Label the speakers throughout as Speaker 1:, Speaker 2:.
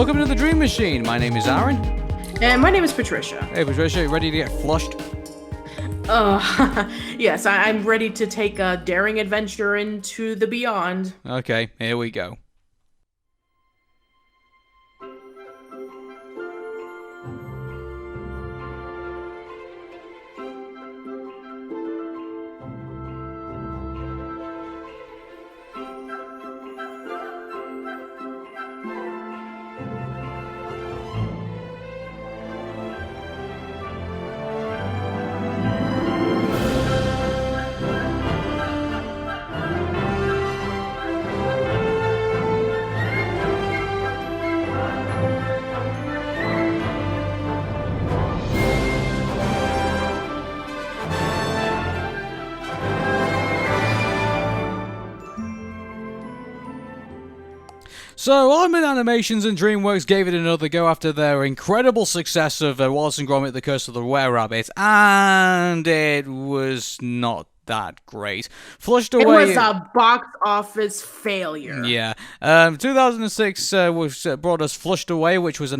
Speaker 1: Welcome to the Dream Machine. My name is Aaron.
Speaker 2: And my name is Patricia.
Speaker 1: Hey Patricia, you ready to get flushed?
Speaker 2: Yes, I'm ready to take a daring adventure into the beyond.
Speaker 1: Okay, here we go. So, Aardman Animations and DreamWorks gave it another go after their incredible success of Wallace and Gromit: The Curse of the Were-Rabbit, and it was not that great. Flushed away.
Speaker 2: It was a box office failure.
Speaker 1: Yeah. 2006 brought us Flushed Away, which was a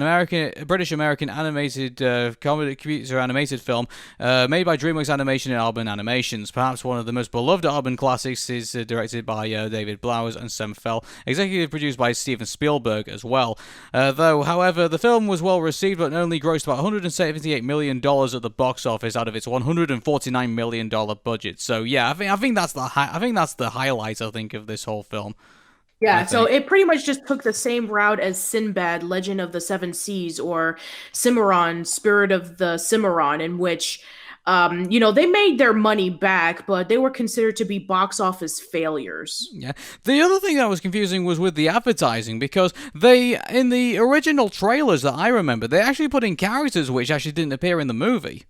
Speaker 1: British-American animated computer animated film made by DreamWorks Animation and Aardman Animations. Perhaps one of the most beloved Aardman classics, is directed by David Blowers and Sam Fell, executive produced by Steven Spielberg as well. However, the film was well received, but only grossed about $178 million at the box office out of its $149 million budget. So yeah, I think that's the highlight, I think, of this whole film.
Speaker 2: Yeah, so it pretty much just took the same route as Sinbad, Legend of the Seven Seas, or Cimarron, Spirit of the Cimarron, in which, they made their money back, but they were considered to be box office failures.
Speaker 1: Yeah. The other thing that was confusing was with the advertising, because in the original trailers that I remember, they actually put in characters which actually didn't appear in the movie.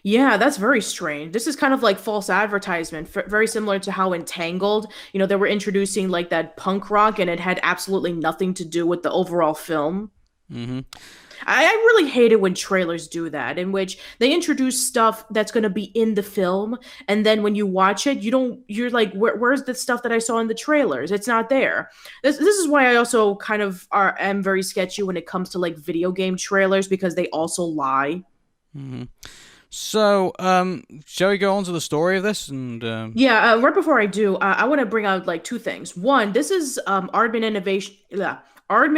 Speaker 2: Yeah, that's very strange. This is kind of like false advertisement, very similar to how Entangled, they were introducing like that punk rock and it had absolutely nothing to do with the overall film.
Speaker 1: Mm-hmm.
Speaker 2: I really hate it when trailers do that, in which they introduce stuff that's going to be in the film, and then when you watch it, you're like, where's the stuff that I saw in the trailers? It's not there. This is why I also kind of am very sketchy when it comes to like video game trailers, because they also lie.
Speaker 1: Mm-hmm. So, shall we go on to the story of this? And
Speaker 2: right before I do, I want to bring out like two things. One, this is Aardman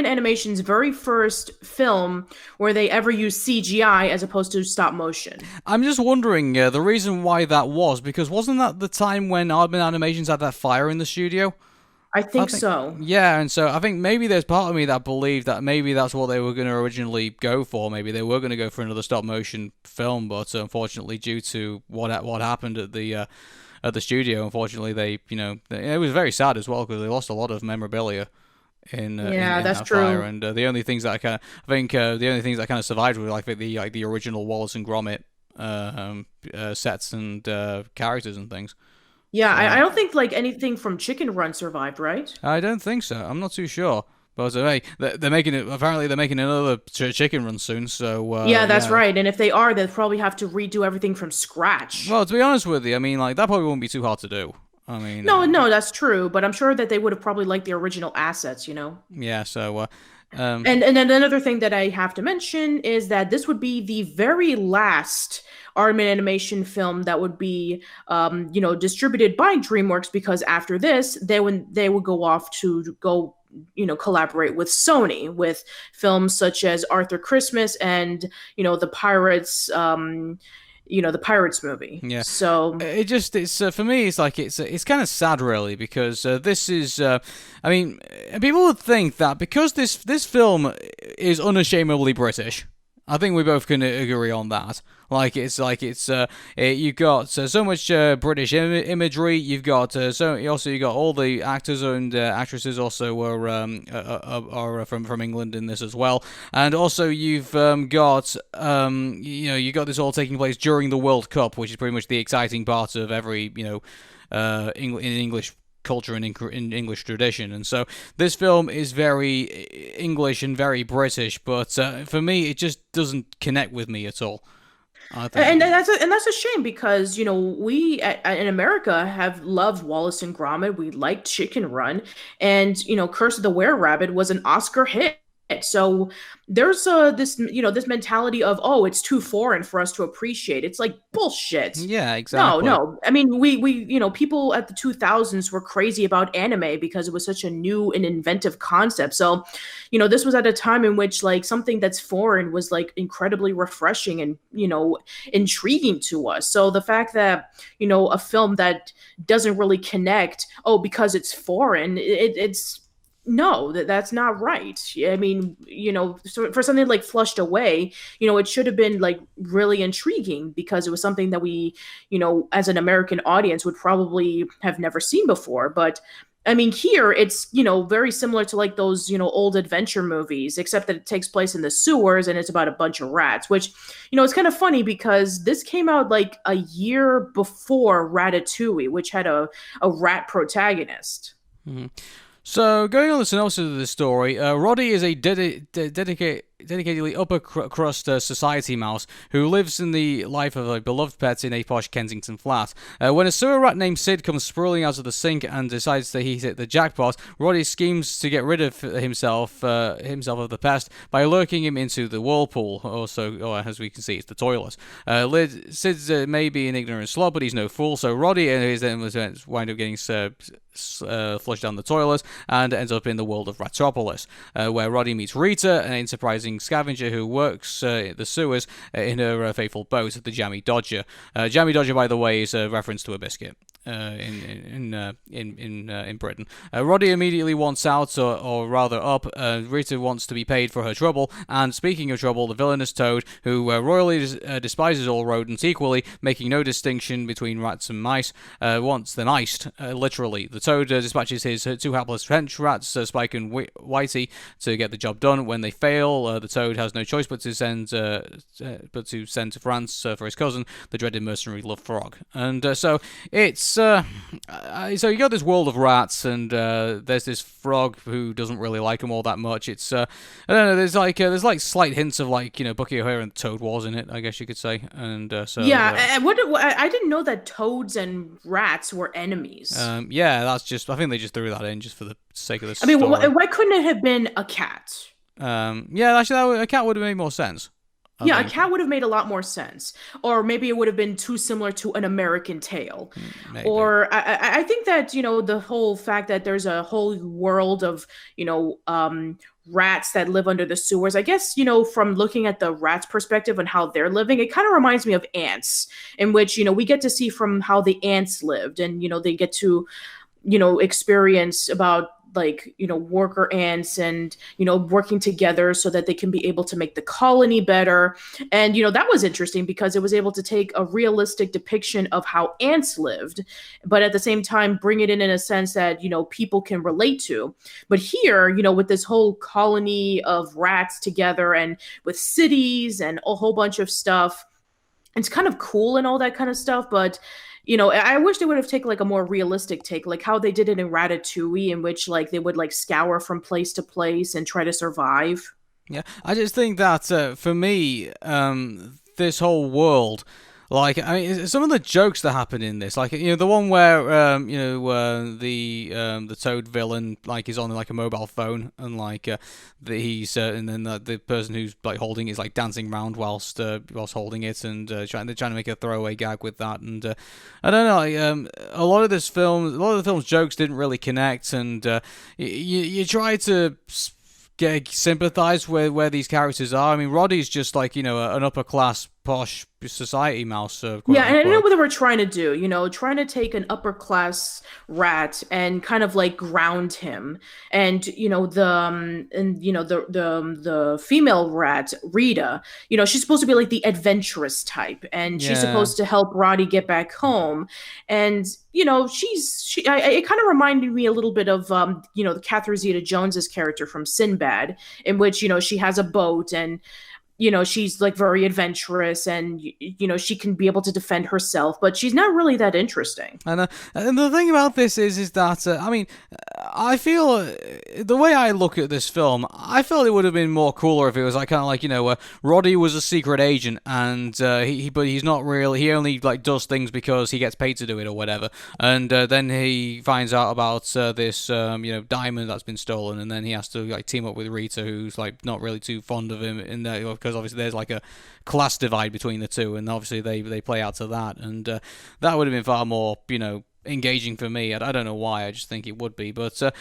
Speaker 2: Animation's very first film where they ever used CGI as opposed to stop motion.
Speaker 1: I'm just wondering the reason why that was, because wasn't that the time when Aardman Animations had that fire in the studio?
Speaker 2: I think so.
Speaker 1: Yeah, and so I think maybe there's part of me that believed that maybe that's what they were going to originally go for. Maybe they were going to go for another stop-motion film, but unfortunately, due to what happened at the studio, unfortunately, it was very sad as well, because they lost a lot of memorabilia in
Speaker 2: that's
Speaker 1: that
Speaker 2: true.
Speaker 1: fire. And the only things that the only things that kind of survived were like the original Wallace and Gromit sets and characters and things.
Speaker 2: Yeah, I don't think like anything from Chicken Run survived, right?
Speaker 1: I don't think so. I'm not too sure. But hey, they're making it. Apparently, they're making another Chicken Run soon. So
Speaker 2: yeah, that's right. And if they are, they'll probably have to redo everything from scratch.
Speaker 1: Well, to be honest with you, I mean, like that probably won't be too hard to do. I mean,
Speaker 2: no, that's true. But I'm sure that they would have probably liked the original assets,
Speaker 1: Yeah. So.
Speaker 2: And then another thing that I have to mention is that this would be the very last Aardman Animation film that would be, distributed by DreamWorks, because after this, they would go off to collaborate with Sony with films such as Arthur Christmas and, the Pirates, the Pirates movie.
Speaker 1: Yeah.
Speaker 2: So
Speaker 1: it's for me, it's like it's kind of sad, really, because this is. I mean, people would think that because this film is unashamedly British. I think we both can agree on that. You've got so much British imagery. You've got you got all the actors and actresses also are from England in this as well, and also you've got you got this all taking place during the World Cup, which is pretty much the exciting part of every in English culture and in English tradition. And so this film is very English and very British, but for me it just doesn't connect with me at all.
Speaker 2: And that's a shame, because we in America have loved Wallace and Gromit. We liked Chicken Run, and Curse of the Were-Rabbit was an Oscar hit. So there's this this mentality of, oh, it's too foreign for us to appreciate. It's like bullshit.
Speaker 1: Yeah,
Speaker 2: No,
Speaker 1: exactly.
Speaker 2: no. I mean, we people at the 2000s were crazy about anime because it was such a new and inventive concept. So, this was at a time in which like something that's foreign was like incredibly refreshing and, intriguing to us. So the fact that, a film that doesn't really connect, oh, because it's foreign, it's no, that's not right. I mean, so for something like Flushed Away, it should have been like really intriguing because it was something that we, as an American audience would probably have never seen before. But I mean, here it's, very similar to like those, old adventure movies, except that it takes place in the sewers and it's about a bunch of rats, which, it's kind of funny because this came out like a year before Ratatouille, which had a rat protagonist.
Speaker 1: Mhm. So, going on the synopsis of this story, Roddy is a dedicatedly upper crust society mouse who lives in the life of a beloved pet in a posh Kensington flat. When a sewer rat named Sid comes sprawling out of the sink and decides that he's hit the jackpot, Roddy schemes to get rid of himself of the pest by lurking him into the whirlpool, or as we can see, it's the toilet. Sid may be an ignorant slob, but he's no fool, so Roddy and his then wind up getting flushed down the toilet and ends up in the world of Ratropolis, where Roddy meets Rita, an enterprising scavenger who works the sewers in her faithful boat, the Jammy Dodger. Jammy Dodger, by the way, is a reference to a biscuit. In Britain, Roddy immediately wants out, or rather up. Rita wants to be paid for her trouble, and speaking of trouble, the villainous Toad, who royally despises all rodents equally, making no distinction between rats and mice, wants them iced. Literally, the Toad dispatches his two hapless French rats, Spike and Whitey, to get the job done. When they fail, the Toad has no choice but to send to France for his cousin, the dreaded mercenary Love Frog, and so it's. So you got this world of rats, and there's this frog who doesn't really like them all that much. It's I don't know. There's like slight hints of like Bucky O'Hare and Toad Wars in it, I guess you could say. And
Speaker 2: yeah, I didn't know that toads and rats were enemies.
Speaker 1: Yeah, that's just I think they just threw that in just for the sake of the
Speaker 2: I mean,
Speaker 1: story.
Speaker 2: why couldn't it have been a cat?
Speaker 1: Yeah, actually, a cat would have made more sense.
Speaker 2: Yeah, a cat would have made a lot more sense. Or maybe it would have been too similar to An American Tale.
Speaker 1: Maybe.
Speaker 2: Or I think that, the whole fact that there's a whole world of, rats that live under the sewers. I guess, from looking at the rats' perspective and how they're living, it kind of reminds me of ants, in which, we get to see from how the ants lived. And, they get to, experience about like worker ants and working together so that they can be able to make the colony better. And that was interesting because it was able to take a realistic depiction of how ants lived, but at the same time bring it in a sense that people can relate to. But here, with this whole colony of rats together and with cities and a whole bunch of stuff, it's kind of cool and all that kind of stuff, but I wish they would have taken like a more realistic take, like how they did it in Ratatouille, in which like they would like scour from place to place and try to survive.
Speaker 1: Yeah, I just think that for me, this whole world, like, I mean, some of the jokes that happen in this, like, the one where, the Toad villain, like, is on, like, a mobile phone, and, like, and then the person who's, like, holding it is, like, dancing around whilst holding it, and they're trying to make a throwaway gag with that, and, I don't know, like, a lot of the film's jokes didn't really connect, and, you try to sympathize with where these characters are. I mean, Roddy's just like an upper class posh society mouse.
Speaker 2: Yeah, and I know what they were trying to do. Trying to take an upper class rat and kind of like ground him, and the female rat Rita. She's supposed to be like the adventurous type, and she's supposed to help Roddy get back home, and it kind of reminded me a little bit of the Catherine Zeta-Jones's character from Sinbad, in which she has a boat and she's like very adventurous, and she can be able to defend herself, but she's not really that interesting.
Speaker 1: And the thing about this is that I feel the way I look at this film, I felt it would have been more cooler if it was like kind of like Roddy was a secret agent, and but he's not really. He only like does things because he gets paid to do it or whatever, and then he finds out about this diamond that's been stolen, and then he has to like team up with Rita, who's like not really too fond of him in there because obviously there's like a class divide between the two, and obviously they play out to that, and that would have been far more engaging for me. I don't know why. I just think it would be. But the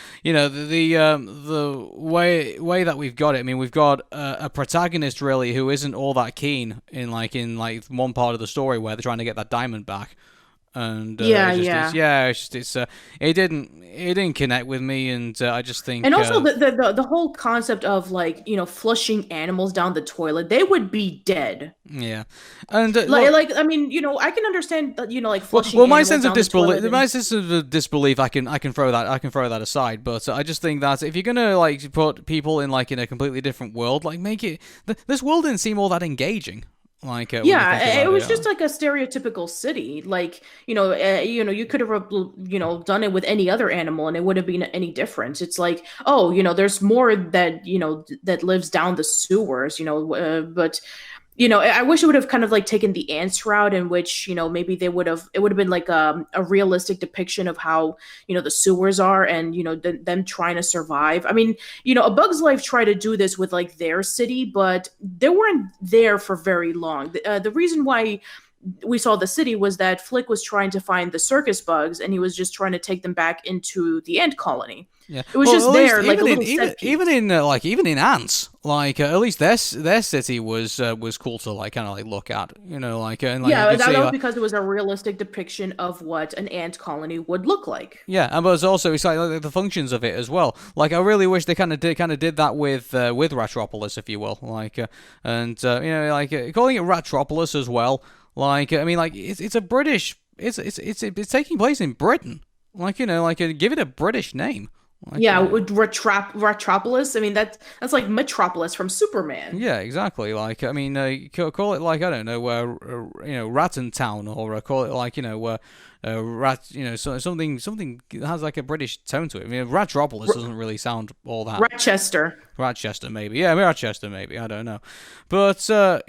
Speaker 1: way that we've got it. I mean, we've got a protagonist really who isn't all that keen in one part of the story where they're trying to get that diamond back. And it didn't connect with me, and I just think,
Speaker 2: and also the whole concept of flushing animals down the toilet, they would be dead.
Speaker 1: Yeah, and
Speaker 2: I mean, I can understand that like flushing. Well,
Speaker 1: my sense of disbelief, I can throw that aside. But I just think that if you're gonna like put people in in a completely different world, like make it this world didn't seem all that engaging.
Speaker 2: It was just like a stereotypical city. You could have done it with any other animal and it wouldn't be any different. It's like, there's more that that lives down the sewers, but I wish it would have kind of like taken the ants route, in which maybe it would have been like a realistic depiction of how the sewers are, and them trying to survive. I mean, A Bug's Life tried to do this with like their city, but they weren't there for very long. The reason why we saw the city was that Flick was trying to find the circus bugs, and he was just trying to take them back into the ant colony.
Speaker 1: Yeah,
Speaker 2: it was just there, like a little
Speaker 1: even in Ants, at least their city was cool to like kind of like look at,
Speaker 2: that was because it was a realistic depiction of what an ant colony would look like.
Speaker 1: Yeah, and but it's also like the functions of it as well. Like I really wish they kind of did that with Ratropolis, if you will, calling it Ratropolis as well. It's a British. It's taking place in Britain. Give it a British name.
Speaker 2: Ratropolis. I mean, that's like Metropolis from Superman.
Speaker 1: Yeah, exactly. Call it I don't know, Ratton Town, or call it something that has like a British tone to it. I mean, Ratropolis doesn't really sound all that. Rochester, maybe. Yeah, Rochester, maybe. I don't know, but the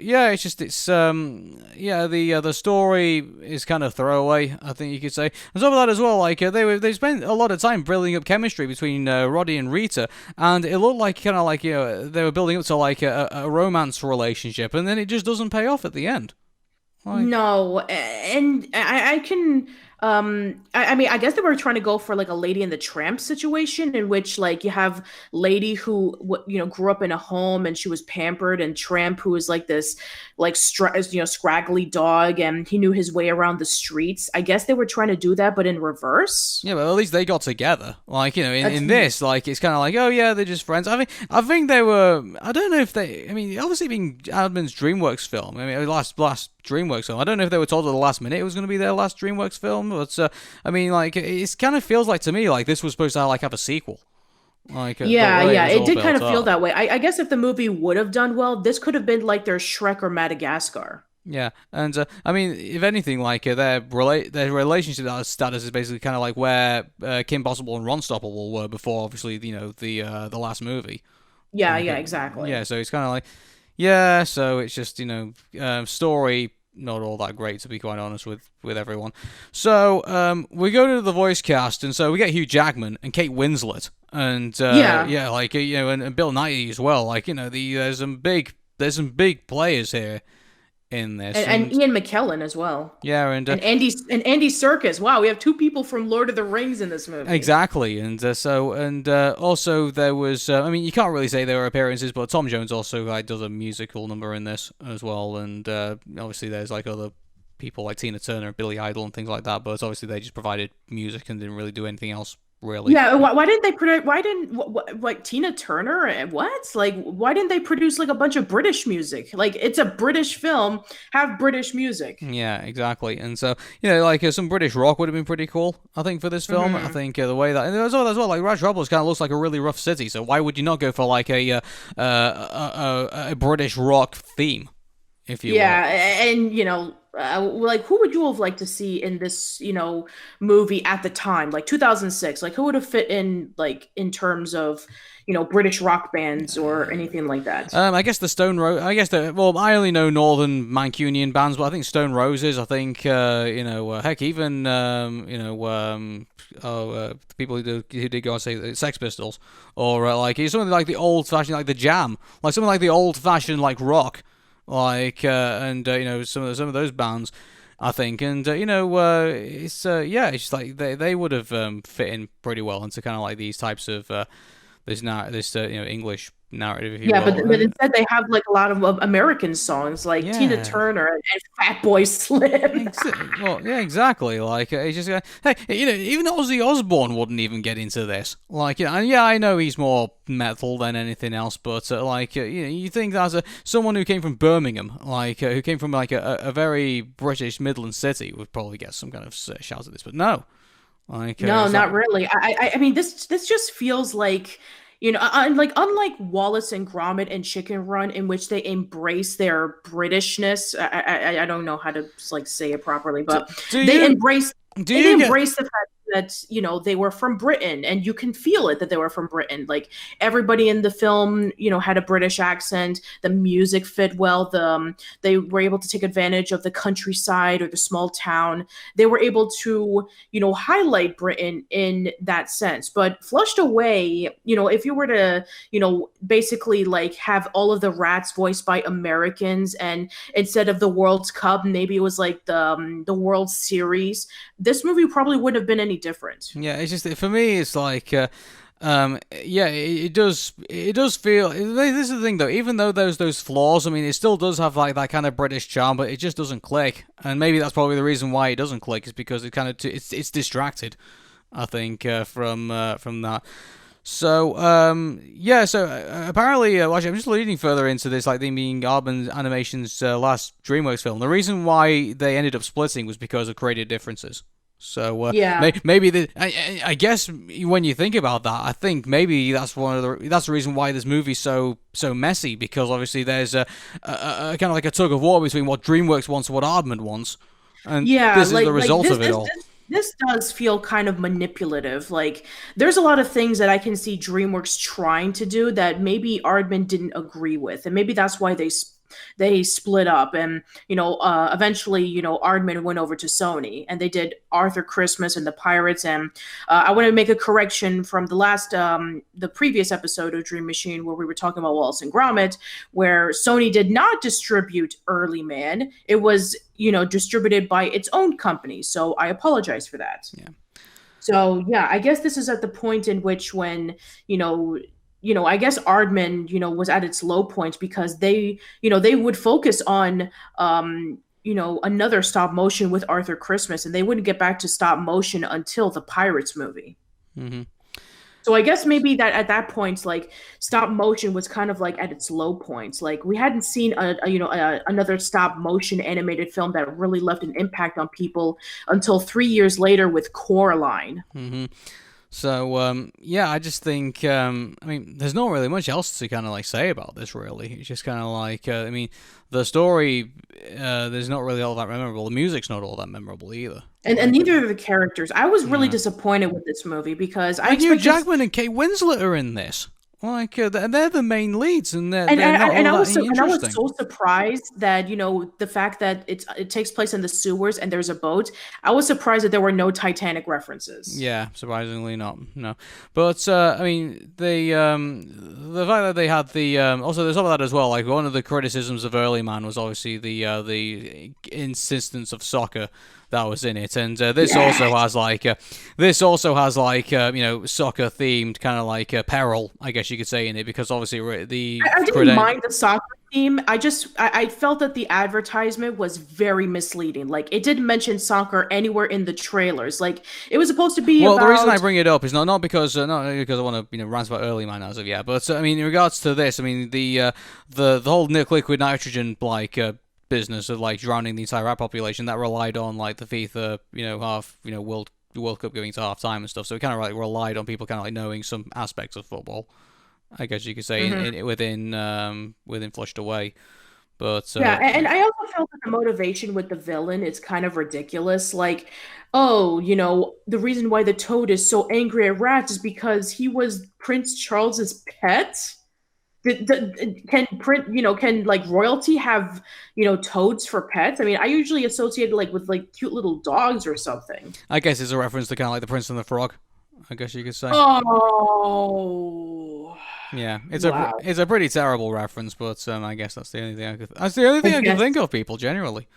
Speaker 1: story is kind of throwaway, I think you could say. On top of that as well, they spent a lot of time building up chemistry between Roddy and Rita, and it looked like kind of like they were building up to like a romance relationship, and then it just doesn't pay off at the end.
Speaker 2: No, and I can. I mean, I guess they were trying to go for like a Lady and the Tramp situation, in which like you have Lady who grew up in a home and she was pampered, and Tramp who was like this like scraggly dog, and he knew his way around the streets. I guess they were trying to do that, but in reverse.
Speaker 1: Yeah, but at least they got together. In this, it's kind of like, oh yeah, they're just friends. I think they were. I don't know if they. I mean, obviously being Aardman's DreamWorks film. I mean, last DreamWorks film. I don't know if they were told at the last minute it was going to be their last DreamWorks film, but it kind of feels like to me like this was supposed to have a sequel. It
Speaker 2: did kind of feel that way. I guess if the movie would have done well, this could have been like their Shrek or Madagascar.
Speaker 1: Yeah, and if anything, their relationship status is basically kind of like where Kim Possible and Ron Stoppable were before, obviously, the last movie.
Speaker 2: Yeah, exactly.
Speaker 1: Yeah, so it's kind of like, yeah, so it's just story not all that great, to be quite honest with everyone. So we go to the voice cast, and so we get Hugh Jackman and Kate Winslet, and and Bill Nighy as well. There's some big players here in this,
Speaker 2: and Ian McKellen as well.
Speaker 1: Yeah,
Speaker 2: and Andy Serkis. Wow, we have two people from Lord of the Rings in this movie.
Speaker 1: Exactly, and also there was. You can't really say there were appearances, but Tom Jones also does a musical number in this as well, and obviously there's other people like Tina Turner, Billy Idol, and things like that. But obviously they just provided music and didn't really do anything else really.
Speaker 2: Yeah, why didn't they produce? Why didn't what Tina Turner and what? Like, why didn't they produce like a bunch of British music? Like, it's a British film, have British music.
Speaker 1: Yeah, exactly. And so, like some British rock would have been pretty cool, I think, for this film. I think the way that, and as well, like Ratropolis kind of looks like a really rough city. So why would you not go for like a British rock theme, if you will?
Speaker 2: Yeah, and like who would you have liked to see in this, movie at the time, like 2006? Like who would have fit in, like in terms of, British rock bands or anything like that?
Speaker 1: I guess the Stone Rose. I guess I only know Northern Mancunian bands, but I think Stone Roses. I think heck, even people who did go and say Sex Pistols, or like something like the old fashioned, like the Jam, like something like the old fashioned like rock, like and some of those bands. I think, and it's it's just like they would have fit in pretty well into kind of like these types of this English narrative, if you will.
Speaker 2: But instead they have like a lot of American songs, like Tina Turner and Fatboy Slim.
Speaker 1: Well, yeah, exactly. Like it's just hey, even Ozzy Osbourne wouldn't even get into this. Like, and I know he's more metal than anything else, but you think as someone who came from Birmingham, like who came from like a very British Midland city, would probably get some kind of shout at this, but no. Like,
Speaker 2: no, not really. I mean, this just feels like, unlike Wallace and Gromit and Chicken Run, in which they embrace their Britishness. I don't know how to like say it properly, but they embrace the fact that they were from Britain, and you can feel it that they were from Britain. Like everybody in the film had a British accent. The music fit well. They were able to take advantage of the countryside or the small town. They were able to highlight Britain in that sense. But Flushed Away, if you were to basically like have all of the rats voiced by Americans, and instead of the World Cup, maybe it was like the World Series, this movie probably wouldn't have been any different.
Speaker 1: Yeah, it's just for me. It's like, it does feel. This is the thing, though. Even though those flaws, I mean, it still does have like that kind of British charm, but it just doesn't click. And maybe that's probably the reason why it doesn't click, is because it kind of it's distracted. I think from that. So apparently, actually, I'm just leading further into this, like them being Aardman Animations' last DreamWorks film. The reason why they ended up splitting was because of creative differences. So maybe I guess when you think about that, I think maybe that's that's the reason why this movie's so messy, because obviously there's a kind of like a tug of war between what DreamWorks wants and what Aardman wants, and this is the result of it all.
Speaker 2: This does feel kind of manipulative. Like there's a lot of things that I can see DreamWorks trying to do that maybe Aardman didn't agree with, and maybe that's why they split up. And eventually Aardman went over to Sony, and they did Arthur Christmas and the Pirates. And I want to make a correction from the previous episode of Dream Machine, where we were talking about Wallace and Gromit, where Sony did not distribute Early Man. It was distributed by its own company, so I apologize for that. So I guess this is at the point in which when I guess Aardman, was at its low point, because they would focus on, another stop motion with Arthur Christmas, and they wouldn't get back to stop motion until the Pirates movie.
Speaker 1: Mm-hmm.
Speaker 2: So I guess maybe that at that point, like stop motion was kind of like at its low point. Like we hadn't seen another stop motion animated film that really left an impact on people until 3 years later with Coraline.
Speaker 1: Mm-hmm. So, I just think, I mean, there's not really much else to kind of like say about this, really. It's just kind of like, I mean, the story, there's not really all that memorable. The music's not all that memorable either.
Speaker 2: And neither of the characters. I was really disappointed with this movie, because I
Speaker 1: Hugh Jackman and Kate Winslet are in this. Like they're the main leads, and I was
Speaker 2: so surprised that the fact that it takes place in the sewers and there's a boat. I was surprised that there were no Titanic references.
Speaker 1: Yeah, surprisingly not. No, but I mean the fact that they had the also there's some of that as well. Like one of the criticisms of Early Man was obviously the insistence of soccer that was in it, and this also has like soccer themed kind of like peril, I guess you could say, in it, because obviously
Speaker 2: I didn't mind the soccer theme. I felt that the advertisement was very misleading. Like it didn't mention soccer anywhere in the trailers. Like it was supposed to be
Speaker 1: Well, the reason I
Speaker 2: about.
Speaker 1: bring it up is not because I want to rant about early man as of yet, but I mean in regards to this, I mean the whole liquid nitrogen business of like drowning the entire rat population that relied on like the FIFA half World Cup going to half time and stuff. So it kind of like relied on people kind of like knowing some aspects of football, I guess you could say,
Speaker 2: Mhm.
Speaker 1: within Flushed Away. But
Speaker 2: Yeah, and I also felt that the motivation with the villain is kind of ridiculous. Like, oh, the reason why the Toad is so angry at rats is because he was Prince Charles's pet. Can print, can like royalty have, toads for pets? I mean, I usually associate it like with like cute little dogs or something.
Speaker 1: I guess it's a reference to kind of like the Prince and the Frog, I guess you could say.
Speaker 2: Oh,
Speaker 1: Yeah,
Speaker 2: wow.
Speaker 1: it's a pretty terrible reference, but I guess that's the only
Speaker 2: I
Speaker 1: thing I could
Speaker 2: guess
Speaker 1: think of. People generally.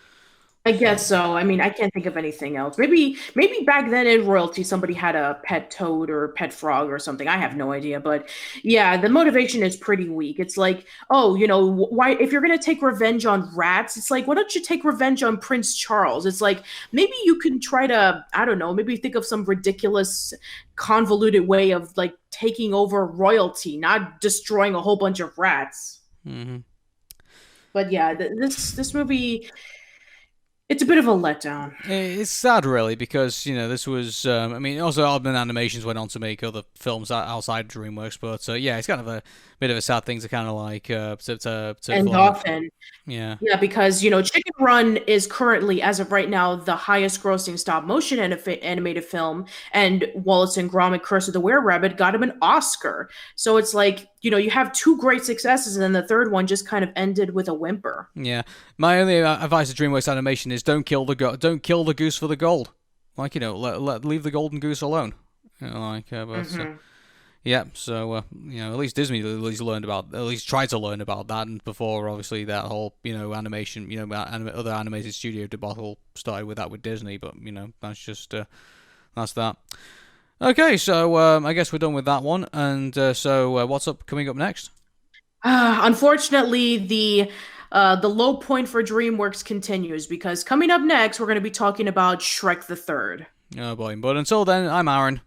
Speaker 2: I
Speaker 1: So
Speaker 2: guess so. I mean, I can't think of anything else. Maybe back then in royalty, somebody had a pet toad or pet frog or something. I have no idea, but yeah, the motivation is pretty weak. It's like, oh, why if you're gonna take revenge on rats, it's like, why don't you take revenge on Prince Charles? It's like maybe you can try to, I don't know, maybe think of some ridiculous, convoluted way of like taking over royalty, not destroying a whole bunch of rats.
Speaker 1: hmm
Speaker 2: But yeah, this movie, it's a bit of a letdown.
Speaker 1: it's sad, really, because this was. I mean, also Aardman Animations went on to make other films outside DreamWorks, but yeah, it's kind of a bit of a sad thing to kind of like to
Speaker 2: And
Speaker 1: like,
Speaker 2: often.
Speaker 1: yeah.
Speaker 2: Yeah, because Chicken Run is currently, as of right now, the highest grossing stop motion animated film, and Wallace and Gromit: Curse of the Were-Rabbit got him an Oscar. So it's like, you have two great successes, and then the third one just kind of ended with a whimper.
Speaker 1: Yeah, my only advice to DreamWorks Animation is don't kill the goose for the gold. Like leave the golden goose alone. But
Speaker 2: Hmm.
Speaker 1: yeah. So at least Disney at least tried to learn about that, and before obviously that whole animation other animated studio debacle started with that with Disney. But that's just that's that. Okay, so I guess we're done with that one, and so what's up coming up next?
Speaker 2: Unfortunately, the low point for DreamWorks continues because coming up next, we're going to be talking about Shrek the Third.
Speaker 1: Oh boy, but until then, I'm Aaron.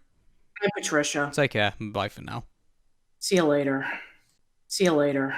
Speaker 2: I'm Patricia.
Speaker 1: Take care. Bye for now.
Speaker 2: See you later. See you later.